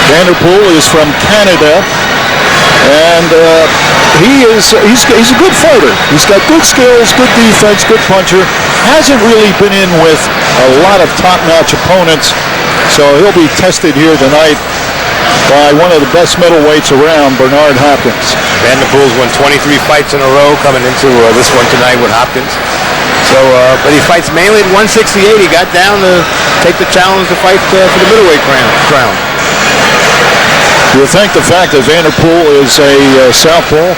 Vanderpool is from Canada, and he's a good fighter. He's got good skills, good defense, good puncher. Hasn't really been in with a lot of top-notch opponents, so he'll be tested here tonight by one of the best middleweights around, Bernard Hopkins. Vanderpool's won 23 fights in a row coming into this one tonight with Hopkins. So, but he fights mainly at 168. He got down to take the challenge to fight for the middleweight crown. Do you think the fact that Vanderpool is a southpaw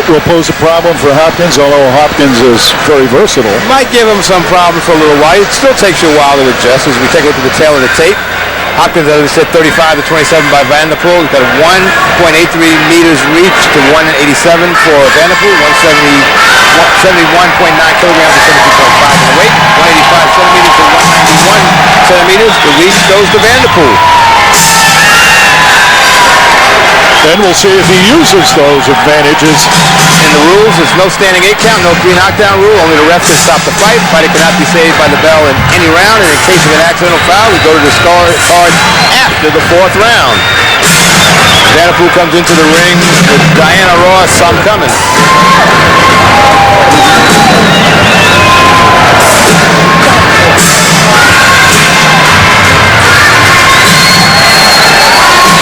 will pose a problem for Hopkins, although Hopkins is very versatile? Might give him some problem for a little while. It still takes you a while to adjust. As we take a look at the tail of the tape, Hopkins, as we said, 35 to 27 by Vanderpool. He's got a 1.83 meters reach to 187 for Vanderpool, 71.9 kilograms to 72.5 in the weight, 185 centimeters to 191 centimeters. The reach goes to Vanderpool. Then we'll see if he uses those advantages. In the rules, there's no standing 8 count, no 3 knockdown rule. Only the ref can stop the fight. Fighter cannot be saved by the bell in any round. And in case of an accidental foul, we go to the card after the 4th round. Vanderpool comes into the ring with Diana Ross. I'm coming.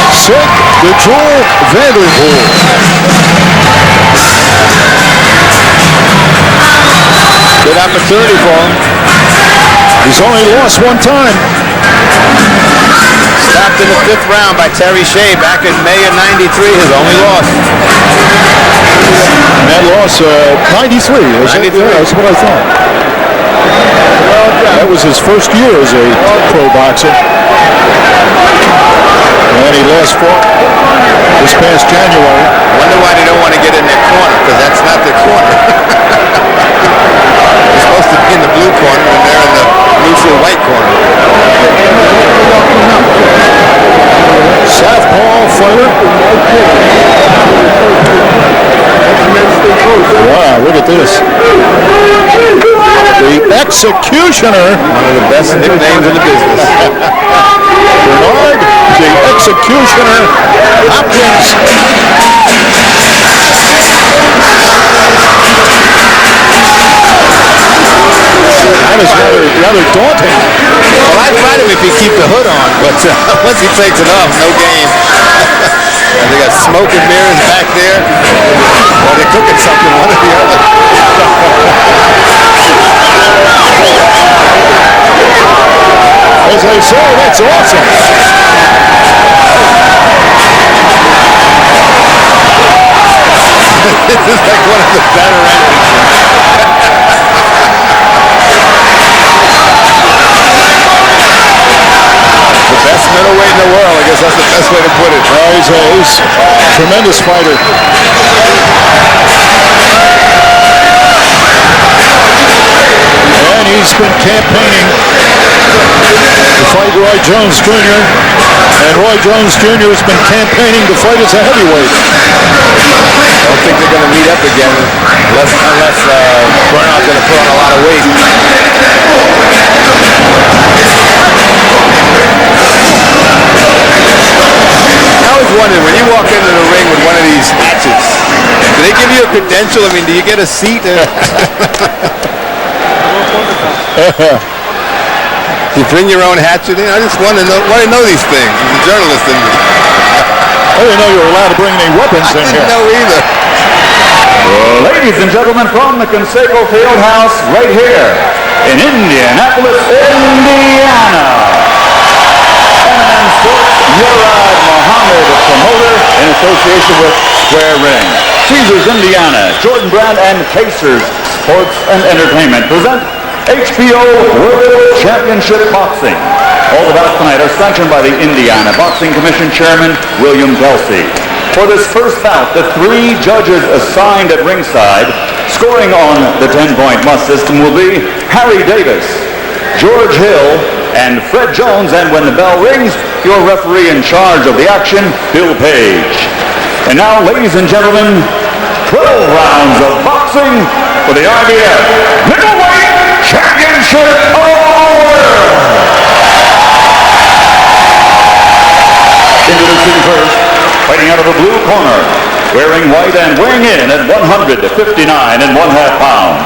Sid the Jewel Vanderpool. Good opportunity for him. He's only lost one time. Stopped in the 5th round by Terry Shea back in May of '93. His only loss. And that loss, 93. 93. That's what I thought. That was his first year as a pro boxer. And he last fought this past January. Wonder why they don't want to get in their corner, because that's not their corner. They're supposed to be in the blue corner, and they're in the neutral white corner. Southpaw fighter. Wow, look at this. The Executioner. One of the best nicknames in the business. Bernard, the Executioner Hopkins. That is rather daunting. Well, I'd fight him if he keep the hood on, but once he takes it off, no game. And they got smoke and mirrors back there. Well, they're cooking something, one or the other. As I say, that's awesome. This is like one of the better entrances. The best middleweight in the world, I guess that's the best way to put it. He's a tremendous fighter. And he's been campaigning to fight Roy Jones Jr. And Roy Jones Jr. has been campaigning to fight as a heavyweight. I don't think they're going to meet up again unless Bernard's going to put on a lot of weight. I was wondering, when you walk into the ring with one of these hatchets, do they give you a credential? I mean, do you get a seat? You bring your own hatchet in? I just want to know these things. I'm a journalist in me. I didn't know you were allowed to bring any weapons in here. I didn't know either. Ladies and gentlemen, from the Conseco Fieldhouse right here in Indianapolis, Indiana. M&M Sports, Murad Muhammad, promoter in association with Square Ring. Caesars Indiana, Jordan Brand, and Pacers Sports and Entertainment present HBO World Championship Boxing. All the bouts tonight are sanctioned by the Indiana Boxing Commission Chairman William Delsey. For this first bout, the 3 judges assigned at ringside, scoring on the 10-point must system, will be Harry Davis, George Hill, and Fred Jones. And when the bell rings, your referee in charge of the action, Bill Page. And now, ladies and gentlemen, 12 rounds of boxing for the IBF Middleweight Championship of the World. Coming out of the blue corner, wearing white and weighing in at 159.5 pounds.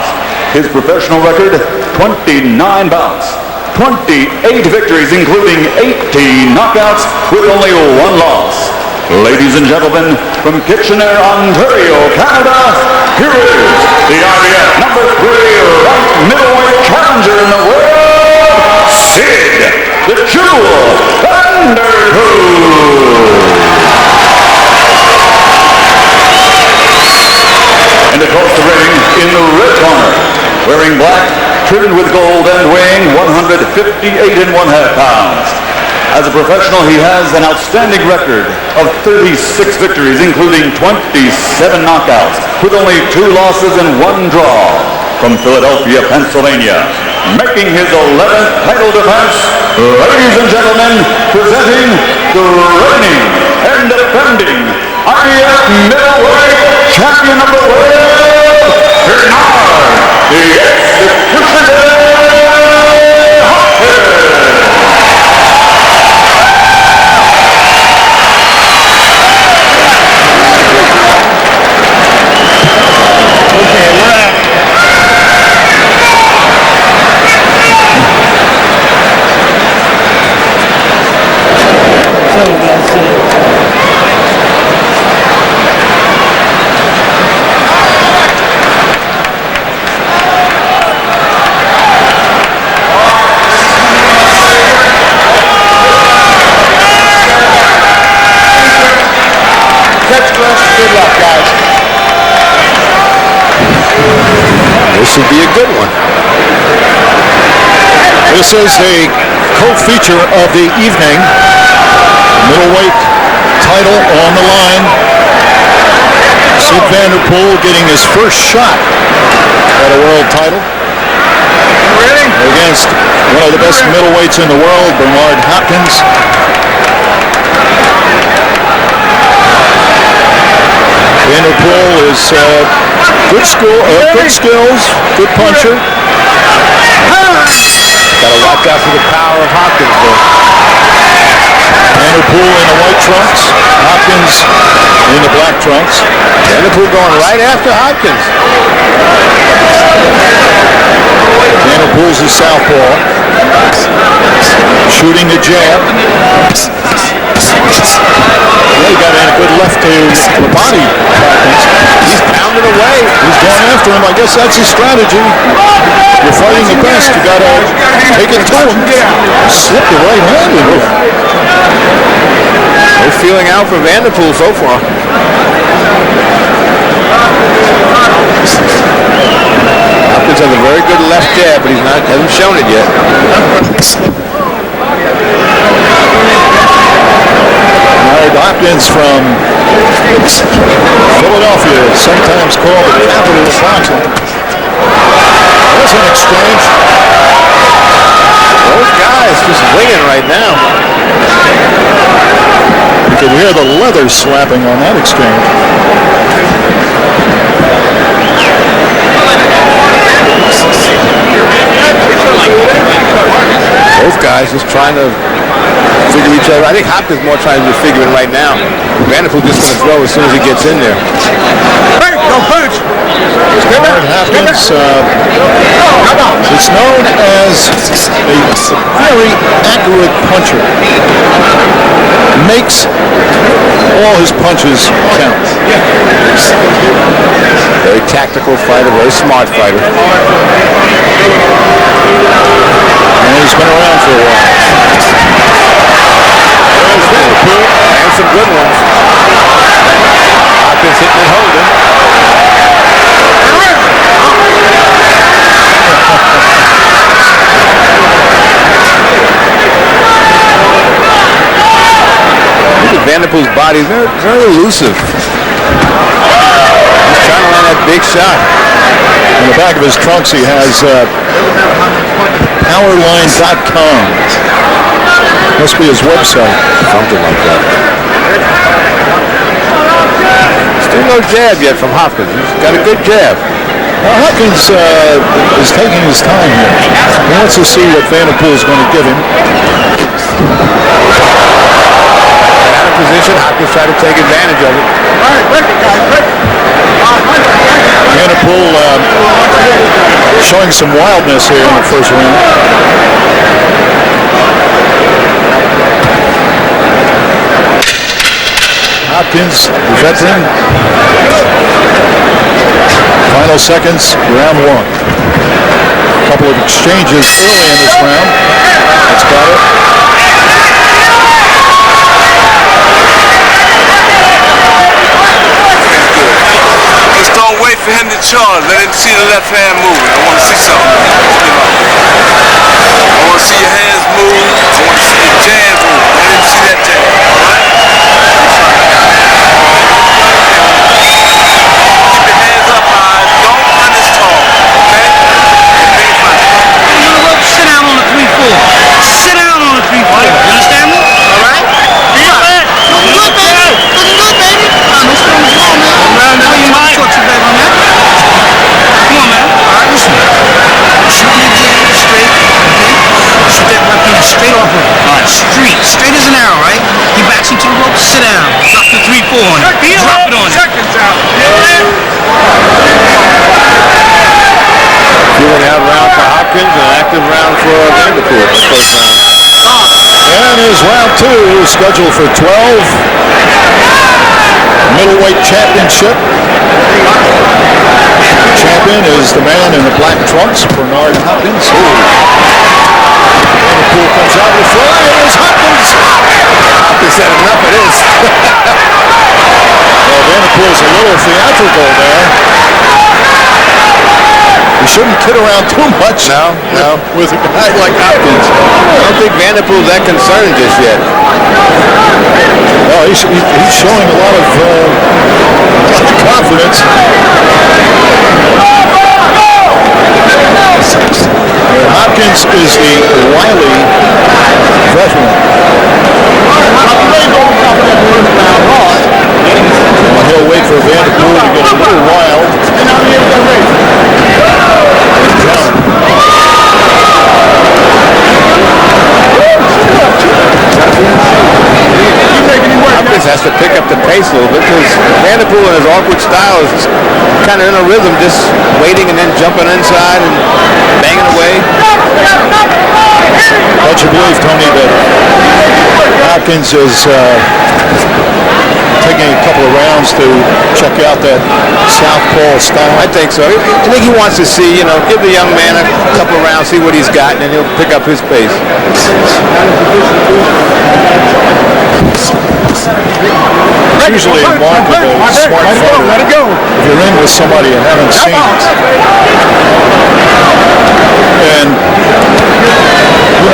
His professional record, 29 bouts, 28 victories, including 18 knockouts with only one loss. Ladies and gentlemen, from Kitchener, Ontario, Canada, here is the IBF number 3 ranked middleweight challenger in the world, Sid the Jewel Vanderhoof. And across the ring, in the red corner, wearing black, trimmed with gold and weighing 158.5 pounds. As a professional, he has an outstanding record of 36 victories, including 27 knockouts, with only 2 losses and 1 draw. From Philadelphia, Pennsylvania, making his 11th title defense, ladies and gentlemen, presenting the reigning and defending IBF middleweight champion of the world, Bernard the Executioner Hopkins. Good luck, guys. This should be a good one. This is the co-feature of the evening. Middleweight title on the line. Sid Vanderpool getting his first shot at a world title. Against one of the best middleweights in the world, Bernard Hopkins. Vanderpool is good skills, good puncher. Got to watch out for the power of Hopkins, though. Vanderpool in the white trunks, Hopkins in the black trunks. Vanderpool going right after Hopkins. Vanderpool's a southpaw, shooting the jab. He got in a good left to the body. He's pounding away. He's going after him. I guess that's his strategy. You're fighting the best. You got to take it to him. Slip the right hand in him. No feeling out for Vanderpool so far. Hopkins has a very good left jab, but hasn't shown it yet. Hopkins from Philadelphia, sometimes called the capital of boxing. There's an exchange. Both guys just winging right now. You can hear the leather slapping on that exchange. Both guys just trying to figure each other. I think Hopkins more trying to figure it right now. Vanderpool just going to throw as soon as he gets in there. Bernard Hopkins, it's known as a very accurate puncher. Makes all his punches count. Very tactical fighter, very smart fighter. And he's been around for a while. And some good ones. Hopkins hitting and holding. Look at Vanderpool's body, very, very elusive. He's trying to land that big shot. In the back of his trunks he has powerline.com. Must be his website. Something like that. Still no jab yet from Hopkins. He's got a good jab. Well, Hopkins is taking his time here. He wants to see what Vanderpool is going to give him. Out of position, Hopkins tried to take advantage of it. Vanderpool showing some wildness here in the first round. Hopkins, the veteran. Final seconds, round one. A couple of exchanges early in this round. That's got it. Just don't wait for him to charge. Let him see the left hand moving. I want to see something. I want to see your hands move. I want to see your jab move. Let him see that jab. All right? Keep your hands up high. Don't run this tall. Okay? Big fight. Sit down on the 3-4. Sit down on the 3-4. You understand me? All right? Yeah, man. Looking good, baby. Looking good, baby. No strong as well, man. How you mind? Talk to you, baby, man. Come on, man. All right, listen. Sit on your jab straight, okay? Shoot that left hand straight off of it. All right, straight as an arrow, right? He backs into the rope, sit down. Drop the 3-4 on it. Drop it on it. Feeling out round for Hopkins, an active round for Vanderpool. First round. And is round two scheduled for 12. Middleweight championship. Champion is the man in the black trunks, Bernard Hopkins. Vanderpool comes out with fly, and it's Hopkins. Hopkins said enough of this. Well, Vanderpool's a little theatrical there. You shouldn't kid around too much with a guy like Hopkins. I don't think Vanderpool's that concerned just yet. Well, he's showing a lot of confidence. Hopkins is the wily veteran. Well, he'll wait for Vanderpool to get a little wild. Hopkins has to pick up the pace a little bit because Vanderpool in his awkward style is kind of in a rhythm, just waiting and then jumping inside and banging away. Don't you believe, Tony, that Hopkins is taking a couple of rounds to check out that southpaw style? I think so. I think he wants to see, give the young man a couple of rounds, see what he's got, and then he'll pick up his pace. Usually a mark of a smart fighter. Let it go. If you're in with somebody you haven't seen, and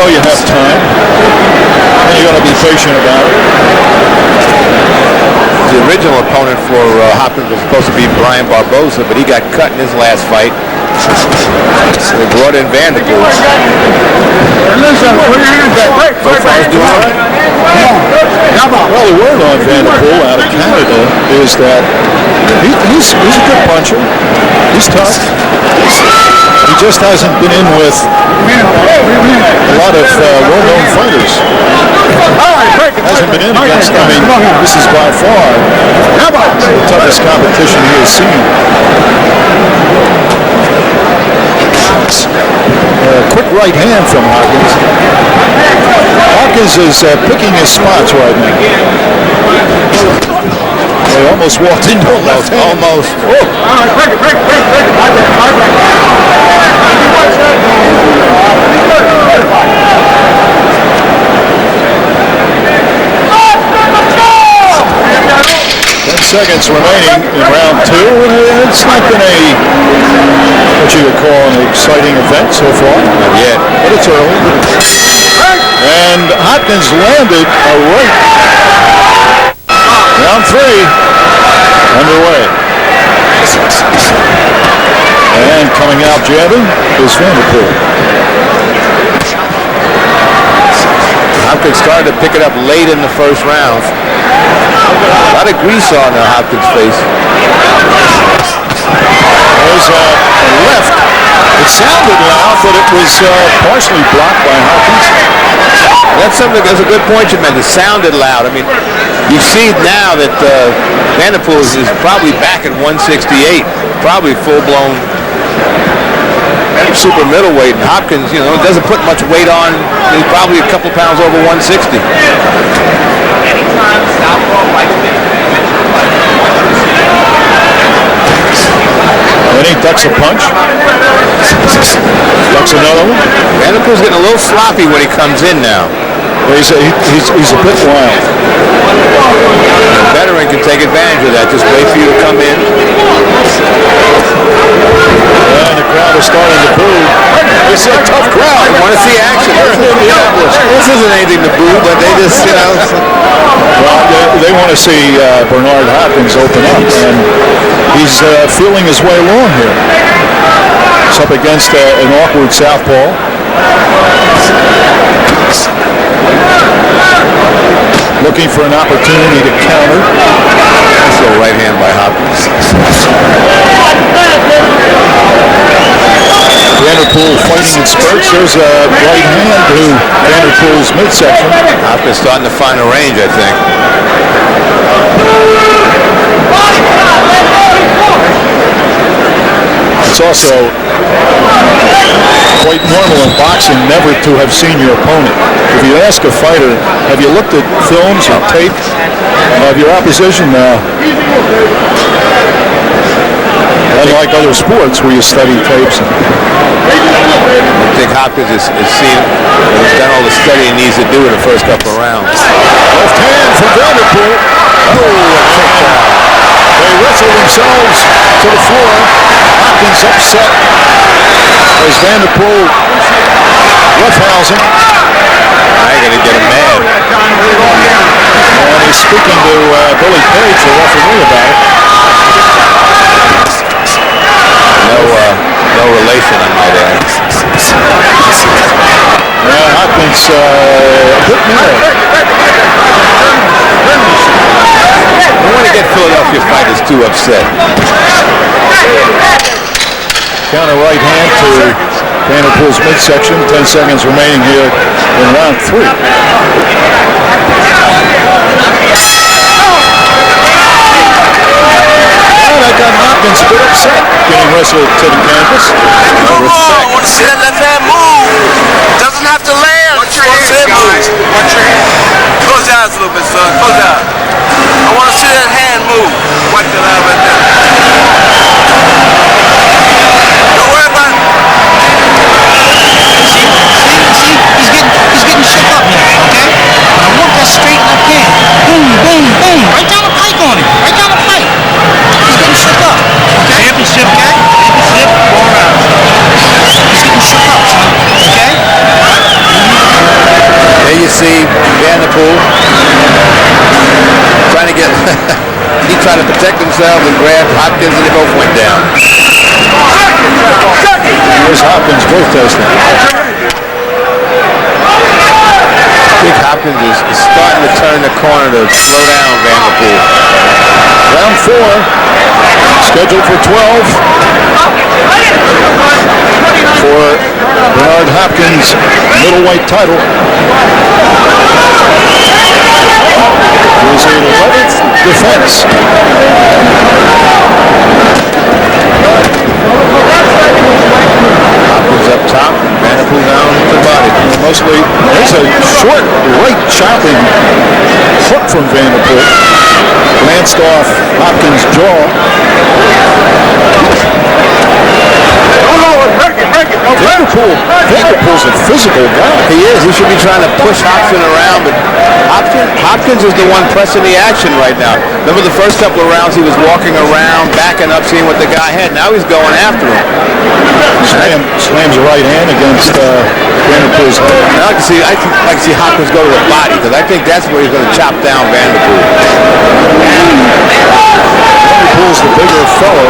you have time, and you got to be patient about it. The original opponent for Hopkins was supposed to be Brian Barbosa, but he got cut in his last fight. So they brought in Vanderpool. Well, the word on Vanderpool out of Canada is that he's a good puncher. He's tough. He just hasn't been in with a lot of well-known fighters. Hasn't been in against, this is by far the toughest competition he has seen. Quick right hand from Hopkins. Hopkins is picking his spots right now. They almost walked into a left hand. Almost. Seconds remaining in round two. It's not been what you would call an exciting event so far. Not yet. But it's early. And Hopkins landed a right. Round three underway. And coming out jabbing is Vanderpool. Hopkins started to pick it up late in the first round. A lot of grease on Hopkins' face. There's a left. It sounded loud, but it was partially blocked by Hopkins. That's a good point you made. It sounded loud. I mean, You see now that Vanderpool is probably back at 168, probably full-blown super middleweight. And Hopkins, doesn't put much weight on. He's probably a couple pounds over 160. Then he ducks a punch. Ducks another one. Vanderpool's getting a little sloppy when he comes in now. Well, he's a bit wild. A veteran can take advantage of that. Just wait for you to come in. And the crowd is starting to boo. It's a tough crowd. They want to see action. This isn't anything to boo, but they just, Well, they want to see Bernard Hopkins open up, and he's feeling his way along here. It's up against an awkward southpaw. Looking for an opportunity to counter. Nice little right hand by Hopkins. Vanderpool fighting in spurts. There's a right hand to Vanderpool's midsection. Hopkins starting to find a range, I think. It's also quite normal in boxing never to have seen your opponent. If you ask a fighter, have you looked at films or tape of your opposition? Unlike other sports where you study tapes. I think Hopkins is seen, he's done all the studying he needs to do in the first couple of rounds. Left hand from Vanderpool. They wrestle themselves to the floor. Hopkins upset as Vanderpool roughhousing. I gotta get him mad. And he's speaking to Billy Page, the referee, about it. No relation, I might add. Hopkins a bit mad. I don't want to get Philadelphia fighters too upset. Counter right hand to Vanderpool's midsection. 10 seconds remaining here in round 3. That got Hopkins a bit upset getting wrestled to the canvas. No respect. I want to see that left hand move. Doesn't have to land. Watch your hands, guys. Watch your hands. Close your eyes a little bit, son. Close your eyes. I want to see that hand move. Wipe that out right there. Don't worry about it. He's getting shook up here, okay? But I want that straight left hand. Boom, boom, boom. Right down the pike on him. Right down the pike. He's getting shook up. Okay? Championship, okay? Championship, 4 rounds. He's getting shook up, son. Okay? There you see Vanderpool trying to get, he tried to protect himself and grabbed Hopkins and they both went down. Here's Hopkins both tasting. I think Hopkins is starting to turn the corner to slow down Vanderpool. Round 4, scheduled for 12 for Bernard Hopkins' middleweight title. His 11th defense. Hopkins up top, Vanderpool down to the body. Mostly, there's a short right chopping hook from Vanderpool. Glanced off Hopkins' jaw. Vanderpool's a physical guy. He is. He should be trying to push Hopkins around, but Hopkins is the one pressing the action right now. Remember the first couple of rounds he was walking around, backing up, seeing what the guy had. Now he's going after him. Slams a right hand against Vanderpool's head. Now I can see Hopkins go to the body because I think that's where he's going to chop down Vanderpool. Vanderpool's the bigger fellow.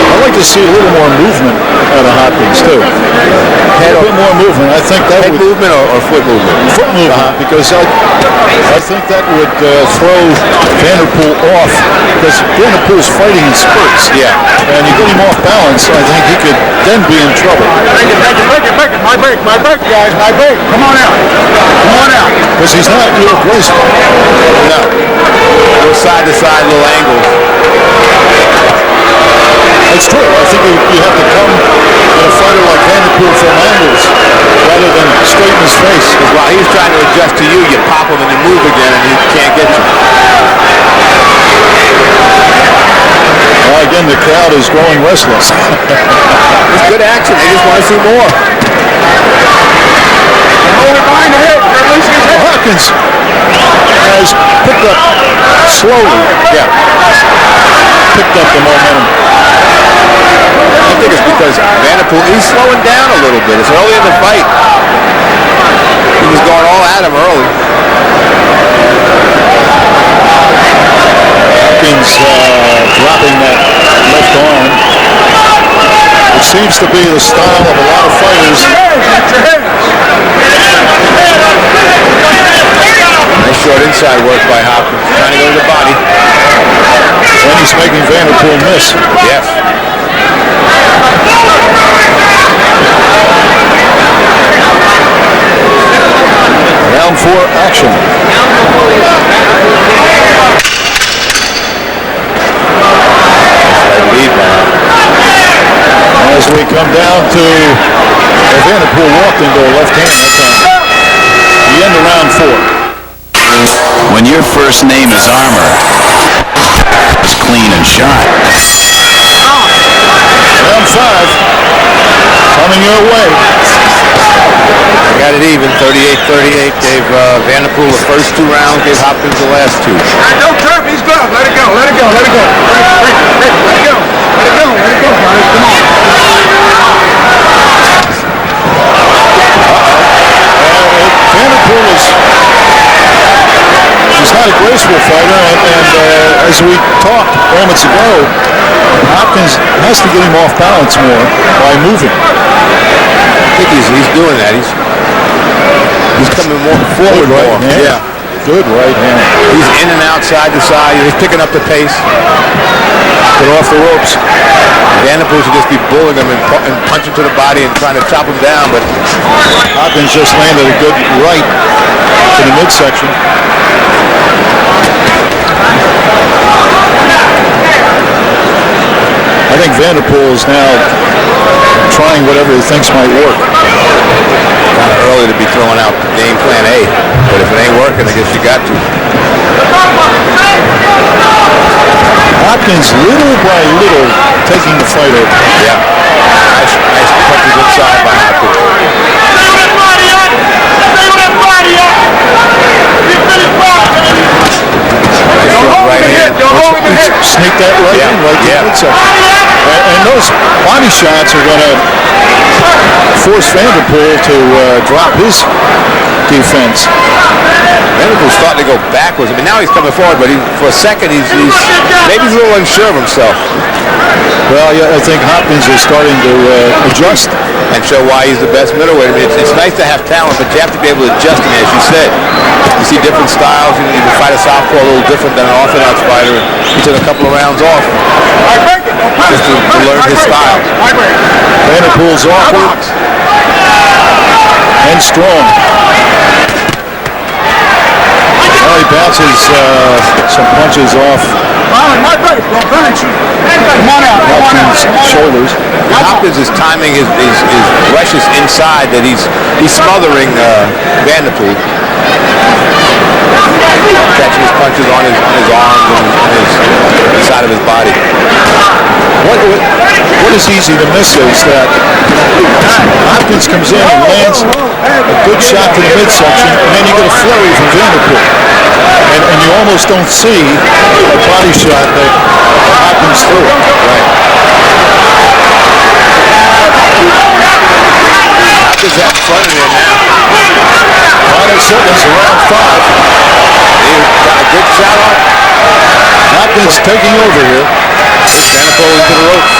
I'd like to see a little more movement out of Hopkins too. A bit more movement. I think that Head would movement or foot movement? foot movement because I think that would throw Vanderpool off because Vanderpool's fighting in spurts. Yeah. And you get him off balance, I think he could then be in trouble. Break it. My break, guys, my break. Come on out. Because he's not real graceful. No. Little side to side, little angles. That's true. I think you have to come in a fighter like Vanderpool from angles rather than straight in his face. Because while he's trying to adjust to you, you pop him and you move again and he can't get you. Again, the crowd is growing restless. It's good action. They just want to see more. Hopkins has picked up slowly. Yeah. Picked up the momentum. I think it's because Vanderpool, he's slowing down a little bit. It's early in the fight. He was going all at him early. Hopkins dropping that left arm. It seems to be the style of a lot of fighters. Nice short inside work by Hopkins. Trying to go to the body. And he's making Vanderpool miss. Yes. Round 4 action. Lead now. As we come down to Vanderpool walked into a left hand that time. The end of round 4. When your first name is Armour, it's clean and shot. Round 5 coming your way. They got it even, 38-38. Gave Vanderpool the first 2 rounds, gave Hopkins the last 2. Don't turn his glove. Let it go. Let it go, guys. Come on. Vanderpool he's not a graceful fighter, and as we talked moments ago, Hopkins has to get him off balance more by moving. I think he's doing that. He's coming more forward Good right more. hand. Yeah. Good right hand. He's in and out, side to side. He's picking up the pace. Get off the ropes. Vanderpool should just be bullying him and punching to the body and trying to chop him down, but Hopkins just landed a good right to the midsection. I think Vanderpool is now trying whatever he thinks might work. kind of early to be throwing out game plan A. But if it ain't working, I guess you got to. Hopkins, little by little, taking the fight over. Yeah. Nice punches inside by Hopkins. Right hand. Sneak that right in, right to the midsection. And those body shots are going to force Vanderpool to drop his defense. Vanderpool's starting to go backwards. I mean, now he's coming forward, but for a second, he's maybe he's a little unsure of himself. Well, yeah, I think Hopkins is starting to adjust. And show why he's the best middleweight. I mean, it's nice to have talent, but you have to be able to adjust him, as you said. You see different styles. You can fight a southpaw a little different than an orthodox fighter. He took a couple of rounds off just to learn his style. Vanderpool's awkward and strong. Well, he bounces some punches off Hopkins' shoulders. Hopkins' timing is precious inside that he's smothering Vanderpool. Catching his punches on his arms and the side of his body. What is easy to miss is that Hopkins comes in and lands a good shot to the midsection, and then you get a flurry from Vanderpool. And you almost don't see a body shot that Hopkins threw. Right. Hopkins out in front of him now. Final seconds of round 5. He got a good shot on. Hopkins taking over here. Vanderpool into the ropes.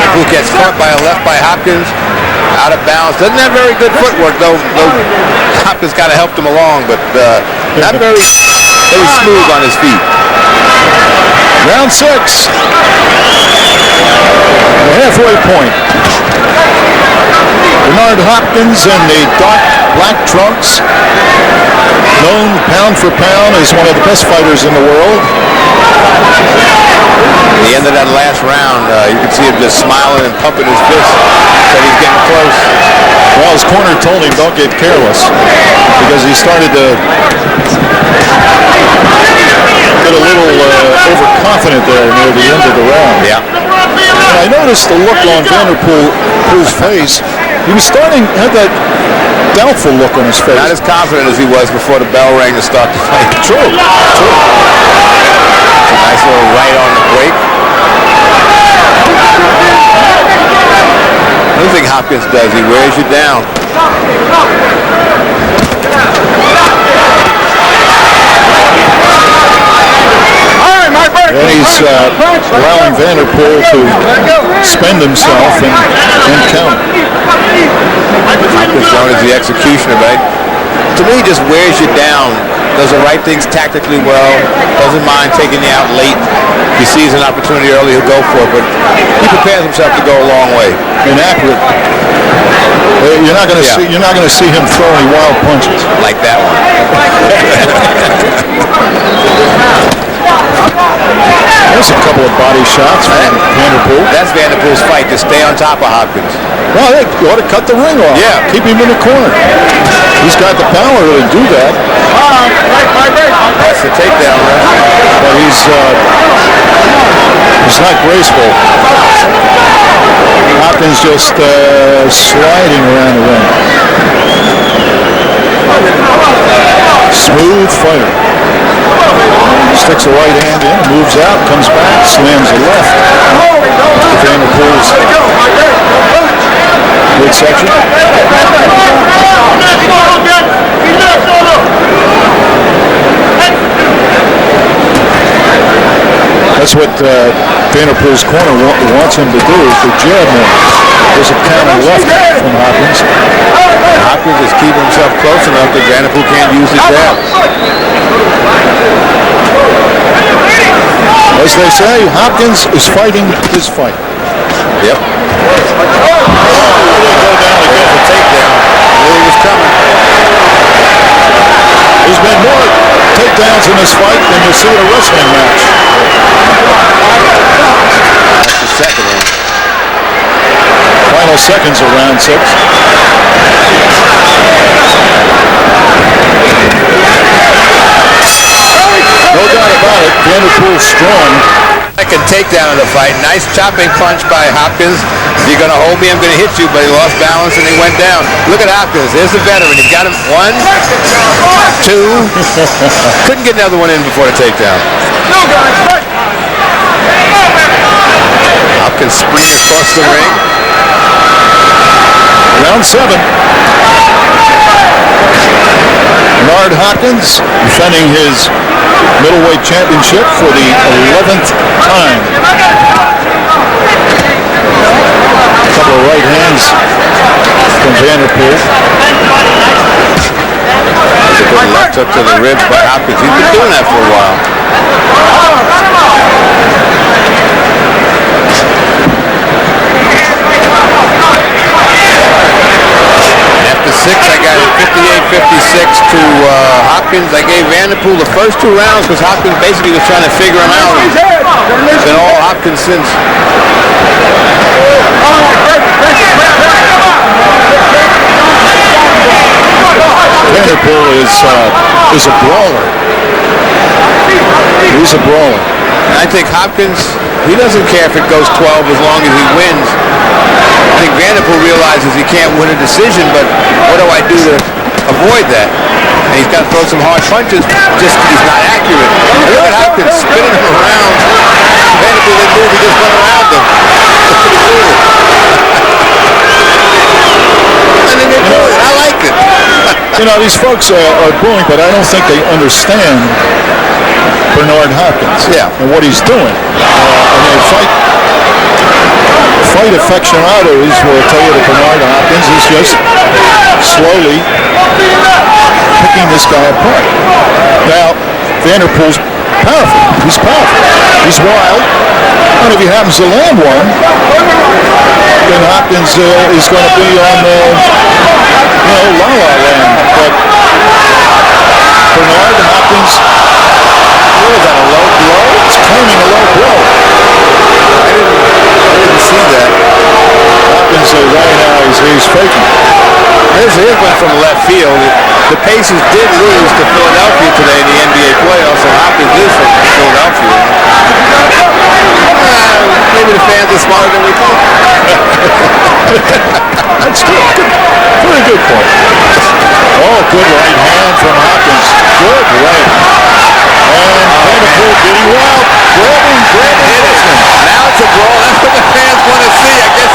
Vanderpool gets caught by a left by Hopkins. Out of bounds. Doesn't have very good footwork, though Hopkins kind of helped him along, but not very smooth on his feet. Round 6. The halfway point. Bernard Hopkins in the dark black trunks, known pound for pound as one of the best fighters in the world. At the end of that last round, you could see him just smiling and pumping his fist. Said he's getting close. Well, his corner told him don't get careless because he started to get a little overconfident there near the end of the round. Yeah. And I noticed the look on Vanderpool's face. He was had that doubtful look on his face. Not as confident as he was before the bell rang to start the fight. True. Nice little right on the break. Another thing Hopkins does, he wears you down. And he's allowing Vanderpool to spend himself and count. Hopkins known as the executioner, right? To me, he just wears you down. Does the right things tactically well. Doesn't mind taking you out late. If he sees an opportunity early, he'll go for it. But he prepares himself to go a long way. And accurate. You're not going to see him throw any wild punches like that one. There's a couple of body shots from Vanderpool. That's Vanderpool's fight, to stay on top of Hopkins. Well, they ought to cut the ring off. Yeah. Keep him in the corner. He's got the power to do that. That's the takedown, right? But he's not graceful. Hopkins just sliding around the ring. Smooth fighter. Sticks a right hand in, moves out, comes back, slams a left. Vanderpool's midsection. That's what Vanderpool's corner wants him to do, is to jab him. There's a counter left from Hopkins. Hopkins is keeping himself close enough that Vanderpool can't use the jab. As they say, Hopkins is fighting his fight. Yep. Go down again for takedown. Knew he was coming. There's been more takedowns in this fight than you'll see in a wrestling match. That's the second one. Final seconds of round 6. No doubt about it, Vanderpool's strong. Second takedown of the fight. Nice chopping punch by Hopkins. You're going to hold me, I'm going to hit you, but he lost balance and he went down. Look at Hopkins. There's the veteran. He's got him 1, 2. Couldn't get another one in before the takedown. Hopkins sprinting across the ring. Round 7. Bernard Hopkins defending his middleweight championship for the 11th time. A couple of right hands from Vanderpool. There's a good left hook to the ribs by Hopkins. He's been doing that for a while. After 6, I got it 58-56 to Hopkins. I gave Vanderpool the first 2 rounds because Hopkins basically was trying to figure him out. It's been all Hopkins since. Vanderpool is a brawler. He's a brawler. I think Hopkins, he doesn't care if it goes 12 as long as he wins. I think Vanderpool realizes he can't win a decision, but what do I do to avoid that? And he's got to throw some hard punches just because he's not accurate. And look at Hopkins spinning him around. Vanderpool didn't move, he just went around him. That's pretty cool. And then they do it. I like it. You know, these folks are booing, but I don't think they understand Bernard Hopkins and what he's doing. I mean, fight aficionados will tell you that Bernard Hopkins is just slowly picking this guy apart. Now, Vanderpool's powerful. He's powerful. He's wild. And if he happens to land one, then Hopkins is going to be on la-la land. But Bernard Hopkins, what is that, a low blow? He's claiming a low blow. I didn't see that. Hopkins right now he's faking. Here's one from left field. The Pacers did lose to Philadelphia today in the NBA playoffs, and Hopkins is from Philadelphia. Maybe the fans are smarter than we thought. That's good. Very good point. Oh, good right hand from Hopkins. Good right. And Vanderpool getting wild. Grabbing this one. Now it's a brawl. That's what the fans want to see, I guess.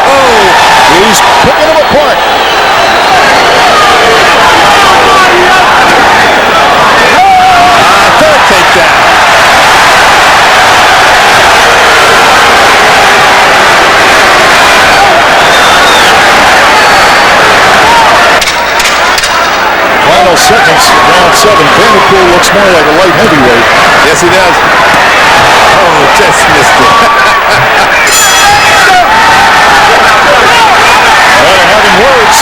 Oh, he's picking him apart. Third takedown. Final seconds, round 7. Vanderpool looks more like a light heavyweight. Yes, he does. Oh, just missed it. Having words.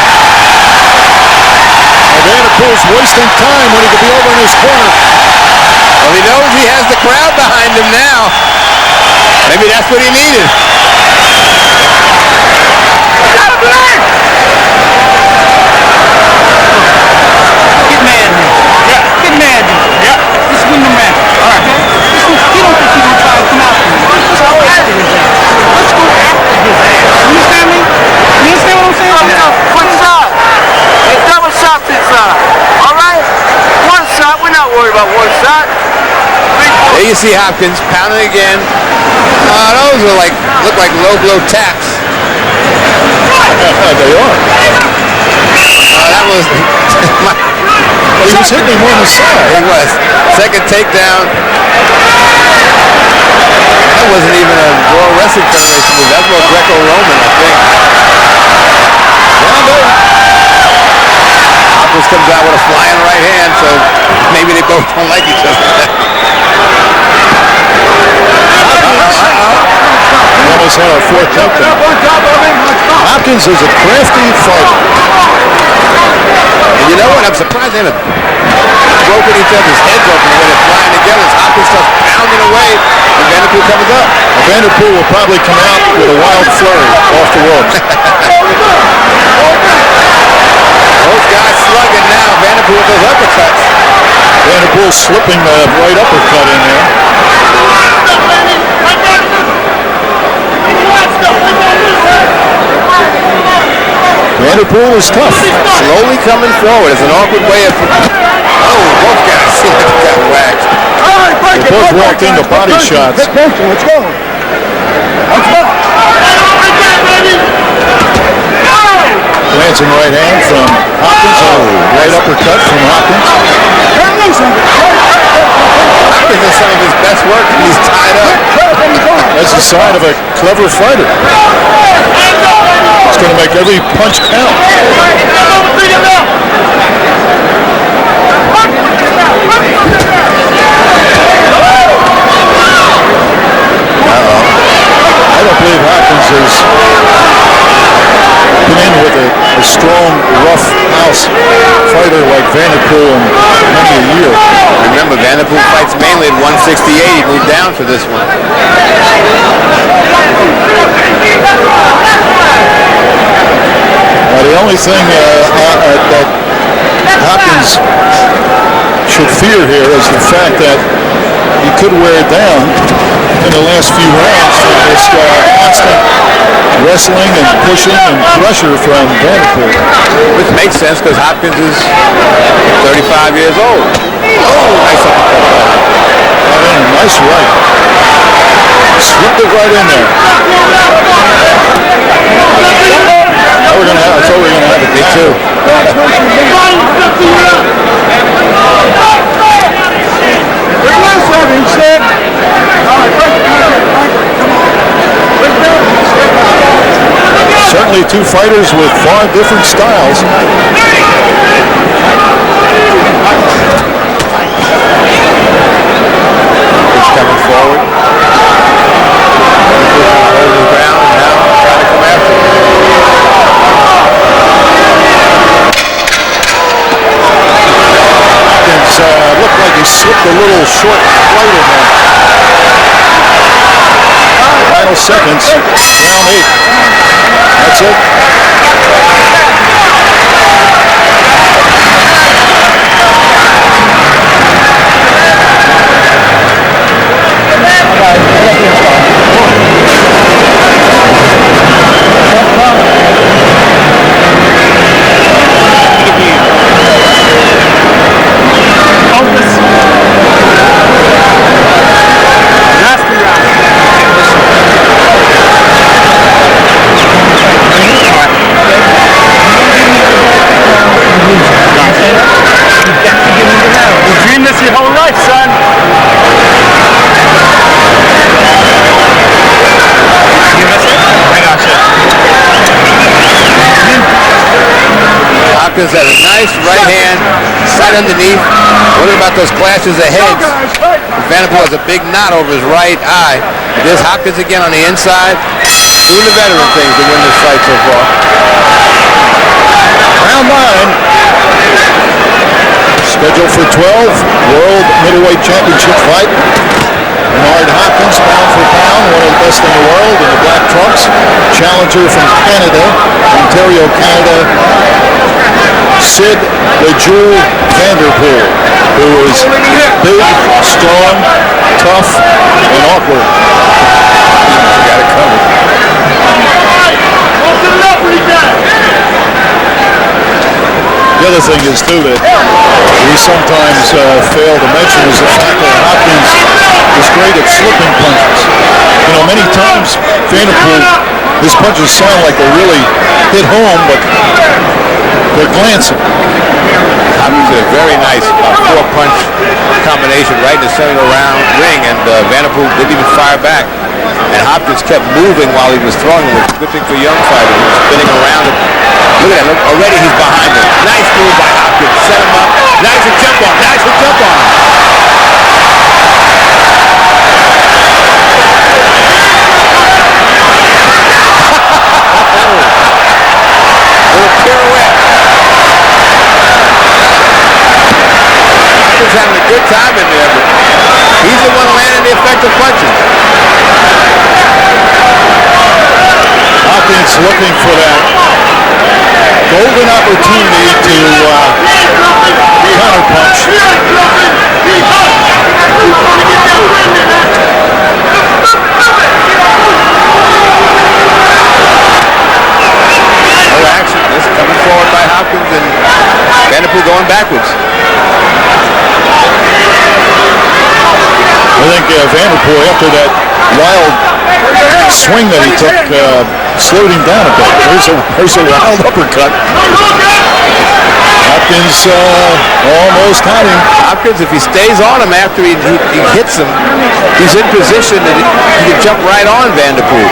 Vanderpool's wasting time when he could be over in his corner. Well, he knows he has the crowd behind him now. Maybe that's what he needed. Get mad. Yeah. Get mad. Yeah. This is win the match. All right. He don't think he's going to try to come out. Let's go after his ass. Let's go after his ass. You understand me? You understand what I'm saying? One shot. Hey, double shot this time. All right? One shot. We're not worried about one shot. There you see Hopkins pounding again. Those are look like low blow taps. They are. That was. He was hitting him on the side. He was. Second takedown. That wasn't even a World Wrestling Federation move. That's more Greco-Roman, I think. Hopkins comes out with a flying right hand, so maybe they both don't like each other. Almost had a fourth takedown. Hopkins is a crafty fighter. And you know what? I'm surprised they haven't broken each other's heads open when they're flying together. Hopkins starts pounding away, and Vanderpool comes up. Vanderpool will probably come out with a wild flurry off the ropes. Both guys slugging now. Vanderpool with those uppercuts. Vanderpool slipping the right uppercut in there. Vanderpool is tough. Slowly coming forward. It's an awkward way of... Oh, both guys seem like they got whacked. They both walked into body shots. Let's go. Glancing right hand from Hopkins. Right uppercut from Hopkins. Hopkins is some of his best work. He's tied up. That's the sign of a clever fighter. It's going to make every punch count. I don't believe Hopkins has been in with a strong, rough house fighter like Vanderpool in many a year. Remember, Vanderpool fights mainly at 168. He moved down for this one. The only thing that Hopkins should fear here is the fact that he could wear it down in the last few rounds from this constant wrestling and pushing and pressure from Vanderpool. Which makes sense because Hopkins is 35 years old. Oh, nice uppercut. Nice right. Slipped it right in there. I thought we were going to have it. Me too. He said, all right, Certainly two fighters with far different styles. He's coming forward. Holding the ground and now trying to come after him. Looked like he slipped a little short flight in there. Final seconds, round 8. That's it. Hopkins has a nice right hand, right underneath. What about those clashes of heads? Vanderpool has a big knot over his right eye. There's Hopkins again on the inside, doing the veteran thing to win this fight so far. Round 9. Scheduled for 12. World Middleweight Championship fight. Bernard Hopkins, pound for pound, one of the best in the world in the black trunks. Challenger from Canada, Ontario, Canada. Sid the Jew Vanderpool, who is big, strong, tough, and awkward. Got it covered. The other thing is, too, that we sometimes fail to mention is the fact that Hopkins is great at slipping punches. You know, many times Vanderpool, his punches sound like they really hit home, but they're glancing. Hopkins did a very nice 4-punch combination right in the center of the round ring, and Vanderpool didn't even fire back. And Hopkins kept moving while he was throwing, which is a good thing for a young fighter. He was spinning around it. Look at that. Look, already he's behind him. Nice move by Hopkins. Set him up. Nice and jump on. Nice and jump on. Little pirouette. Hopkins having a good time in there, but he's the one landing the effective punches. Hopkins looking for that golden opportunity to counterpunch. No action. This is coming forward by Hopkins and Vanderpool going backwards. I think Vanderpool, after that wild swing that he took, slowed him down a bit. There's a wild uppercut. Hopkins almost had him. Hopkins, if he stays on him after he hits him, he's in position and he can jump right on Vanderpool.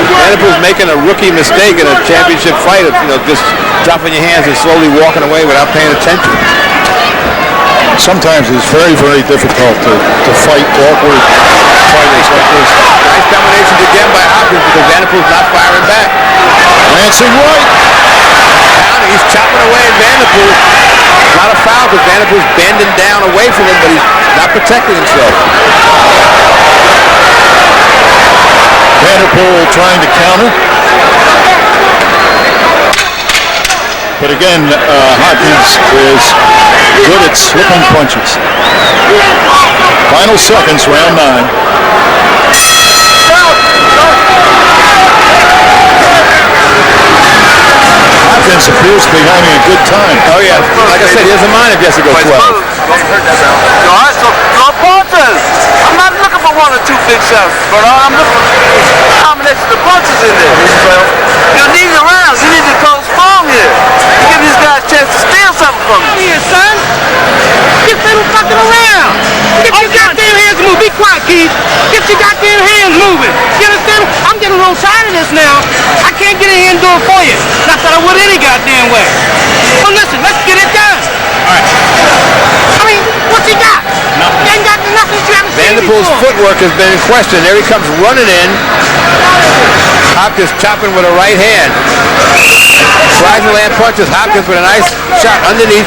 Vanderpool's making a rookie mistake in a championship fight of, just dropping your hands and slowly walking away without paying attention. Sometimes it's very, very difficult to fight awkward fighters like this. Nice combinations again by Hopkins because Vanderpool's not firing back. Lancing right. Down, he's chopping away at Vanderpool. Not a foul because Vanderpool's bending down away from him, but he's not protecting himself. Vanderpool trying to counter. But again, Hopkins is good at slipping punches. Final seconds, round 9. Hopkins appears to be having a good time. Oh yeah, like I said, he doesn't mind if he has to go 12. Alright, so punches. I'm not looking for 1 or 2 big shots, but I'm looking for a combination of punches in there. You need the rounds. You need to go strong here. Give these guys a chance to steal something from you. Here, son. Get them fucking around. Get your goddamn hands moving. Be quiet, Keith. Get your goddamn hands moving. You understand? I'm getting a little tired of this now. I can't get in here and do it for you. Not that I would any goddamn way. Well, listen, let's get it done. All right. I mean, what's he got? Nothing. He ain't got nothing you haven't seen Vanderpool's before. footwork has been in question. There he comes running in. Hopkins chopping with a right hand. Tries to land punches. Hopkins with a nice shot underneath.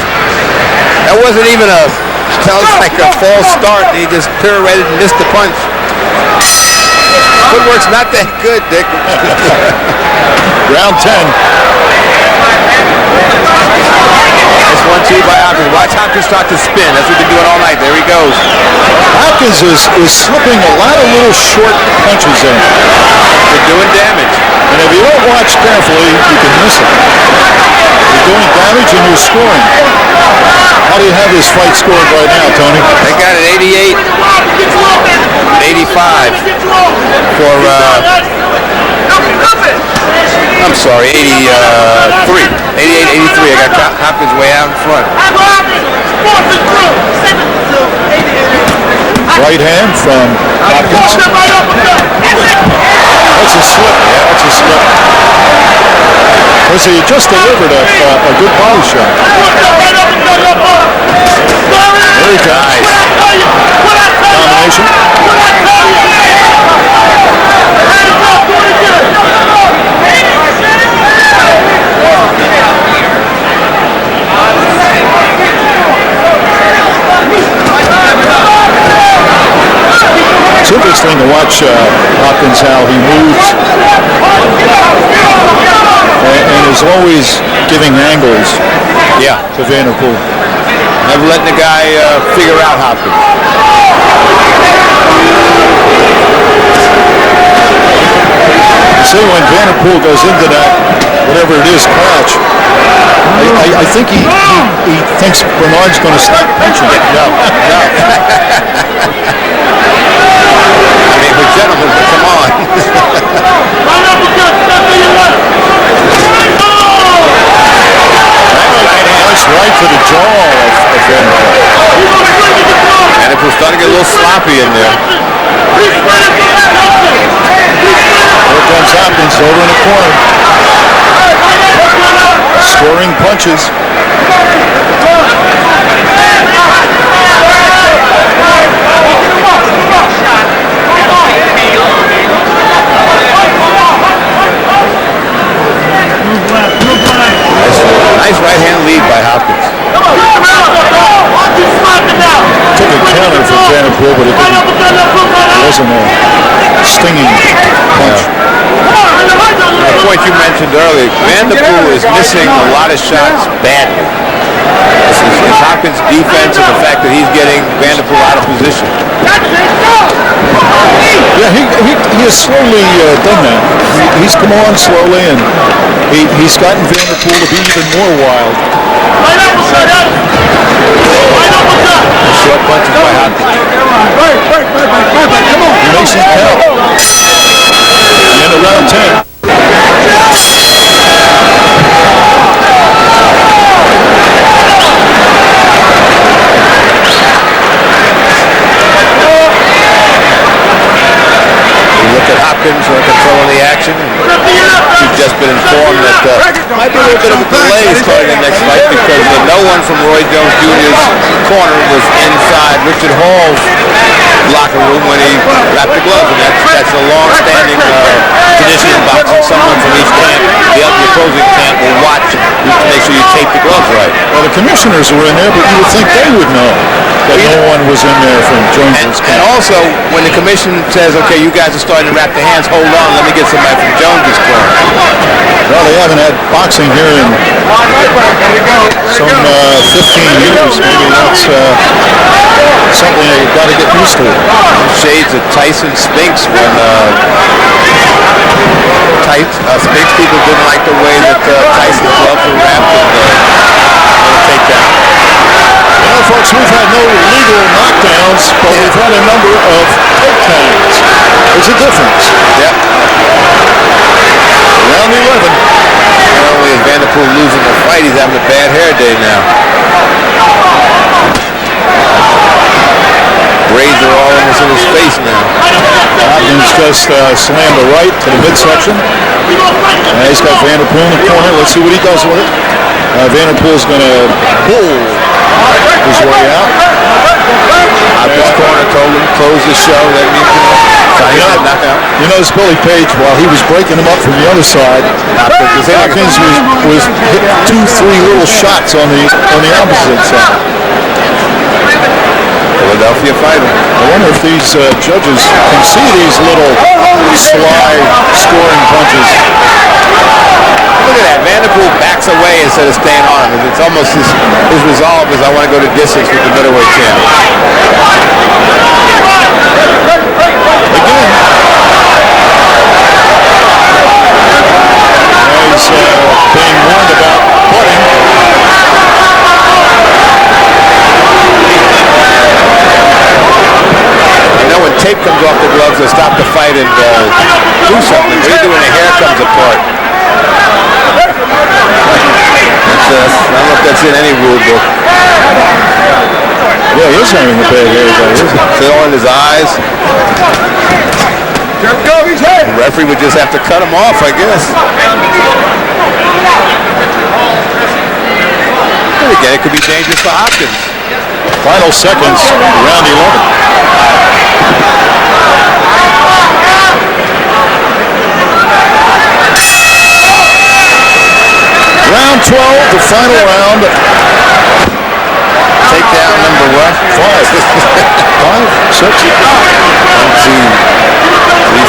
That wasn't even a, sounds like a false start. He just pirouetted and missed the punch. Footwork's not that good, Dick. Round 10. Nice 1-2 by Hopkins. Watch Hopkins start to spin. That's what they're doing all night. There he goes. Hopkins is slipping a lot of little short punches in. They're doing damage. And if you don't watch carefully, you can miss it. You're doing damage and you're scoring. How do you have this fight scored right now, Tony? They got it 88, 85 for, I'm sorry, 88, 83. I got Hopkins way out in front. Right hand from Hopkins. That's a slip. Yeah, that's a slip. So you just delivered a good body shot. There he goes. Combination. It's interesting to watch Hopkins, how he moves and is always giving angles to Vanderpool. Never letting the guy figure out Hopkins. See, when Vanderpool goes into that, whatever it is, crouch, I think he thinks Bernard's going to stop punching. No. I mean, we're gentlemen, but come on. That's right to the jaw of Vanderpool. Vanderpool's starting to get a little sloppy in there. Here comes Hopkins over in the corner. Scoring punches. Nice right hand lead by Hopkins. Took a counter from Vanderpool, but it wasn't a stinging punch. The point you mentioned earlier, Vanderpool is missing a lot of shots badly. It's Hopkins' defense and the fact that he's getting Vanderpool out of position. Yeah, he has slowly done that. He's come on slowly, and he's gotten Vanderpool to be even more wild. Short punches by Hopkins. He makes him count. End of round 10. Hopkins controlling the action. We've just been informed that might be a little bit of a delay starting the next fight because no one from Roy Jones Jr.'s corner was inside Richard Hall's locker room when he wrapped the gloves, and that's a long-standing tradition in boxing. Someone from each camp, the opposing camp, will watch to make sure you tape the gloves right. Well, the commissioners were in there, but you would think they would know that no one was in there from Jones's camp. And also, when the commission says, okay, you guys are starting to wrap the hands, hold on, let me get somebody from Jones's corner. Well, they haven't had boxing here in some 15 years. Maybe that's something they've got to get used to. Shades of Tyson Spinks when Spinks people didn't like the way that Tyson's gloves were wrapped in the takedown. Well, folks, we've had no legal knockdowns, but we've had a number of takedowns. There's a difference. Yep. Round 11. Not only is Vanderpool losing the fight, he's having a bad hair day now. Braids are all almost in his face now. Hopkins just slammed the right to the midsection. He's got Vanderpool in the corner. Let's see what he does with it. Vanderpool's going to bull his way out. Hopkins' corner told him close the show. That means knockout. You notice Billy Page, while he was breaking him up from the other side, Hopkins was hitting 2-3 little shots on the opposite side. Philadelphia fighter. I wonder if these judges can see these little sly scoring punches. Look at that. Vanderpool backs away instead of staying on him. It's almost his resolve is I want to go to distance with the middleweight champ. Again. He's being warned about putting. When tape comes off the gloves, they stop the fight and do something. What do you do when the hair comes apart? I don't know if that's in any rule book. Yeah, he is having a bad hair, though, isn't he? Still in his eyes. The referee would just have to cut him off, I guess. And again, it could be dangerous for Hopkins. Final seconds, round 11. Round 12, the final round. Takedown number what? 5. 5, 6. 1, 2, 3,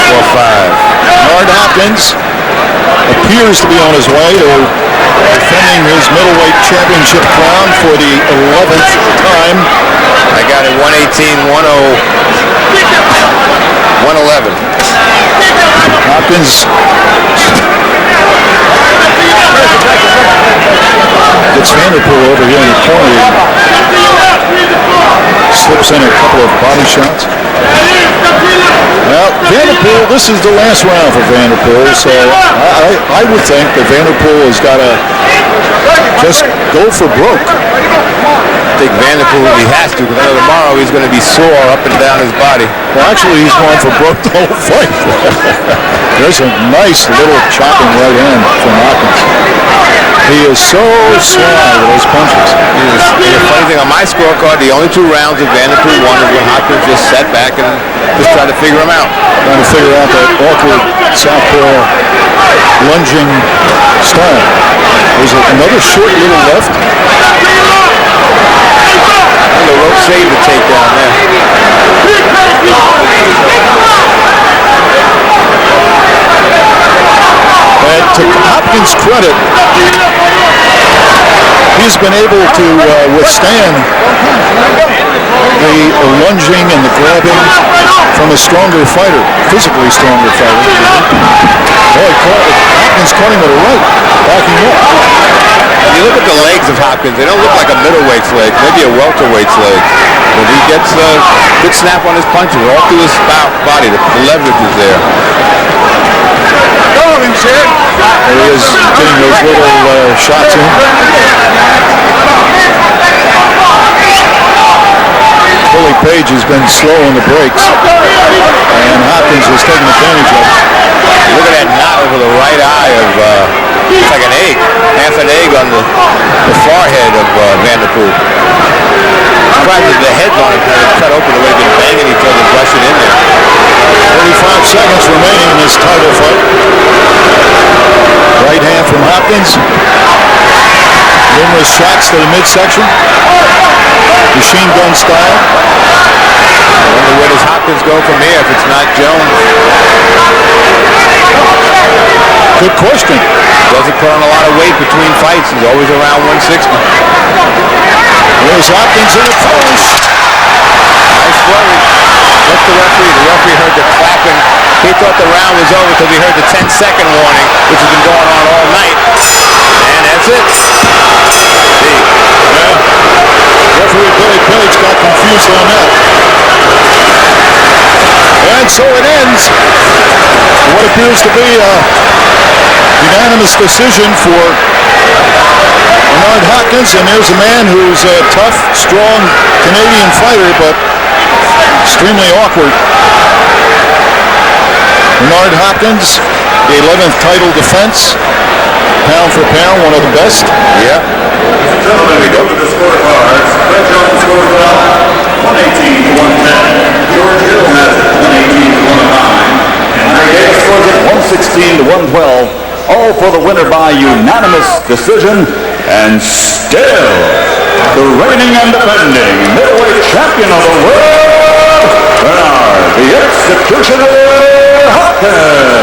4, 5. Bernard Hopkins appears to be on his way to defending his middleweight championship crown for the 11th time. I got it 118, 111. Hopkins gets Vanderpool over here in the corner. Slips in a couple of body shots. Well, Vanderpool, this is the last round for Vanderpool, so I would think that Vanderpool has got to just go for broke. I think Vanderpool, he has to, because I know tomorrow he's going to be sore up and down his body. Well, actually, he's going for broke the whole fight. There's a nice little chopping right hand from Hopkins. He is so sly with those punches. The funny thing on my scorecard, the only 2 rounds that Vanderpool won is when Hopkins just sat back and just tried to figure him out. Trying to figure out that awkward southpaw lunging style. There's another short little left. The rope saved the takedown there. And to Hopkins' credit, he's been able to withstand the lunging and the grabbing from a stronger fighter, physically stronger fighter. Boy, Hopkins caught him with a right, backing up. When you look at the legs of Hopkins, they don't look like a middleweight's leg, maybe a welterweight's leg. When he gets a good snap on his punches, all through his body, the leverage is there. There he is getting those little shots in. Billy Page has been slow on the brakes, and Hopkins has taken advantage of it. Look at that knot over the right eye of, it's like an egg, half an egg on the forehead of Vanderpool. Surprised the heads on it kind of cut open the way they've been banging each other, rushing in there. 35 seconds remaining in this title fight. Right hand from Hopkins. Numerous shots to the midsection. Machine gun style. I wonder where does Hopkins go from here if it's not Jones? Good question. Doesn't put on a lot of weight between fights. He's always around 160. There's Hopkins in a clinch. Nice flurry. Look the referee. The referee heard the clapping. He thought the round was over until he heard the 10-second warning, which has been going on all night. And that's it. Referee Billy Page got confused on that. And so it ends. What appears to be a unanimous decision for Bernard Hopkins. And there's a man who's a tough, strong Canadian fighter, but extremely awkward. Bernard Hopkins, the 11th title defense. Pound for pound, one of the best. Yeah. Gentlemen, we go to the scorecards. Fred Jones scores it out 118 to 110. George Hill has it 118 to 109. And Larry Davis scores it 116 to 112. All for the winner by unanimous decision. And still, the reigning and defending middleweight champion of the world, Bernard the Executioner Hopkins.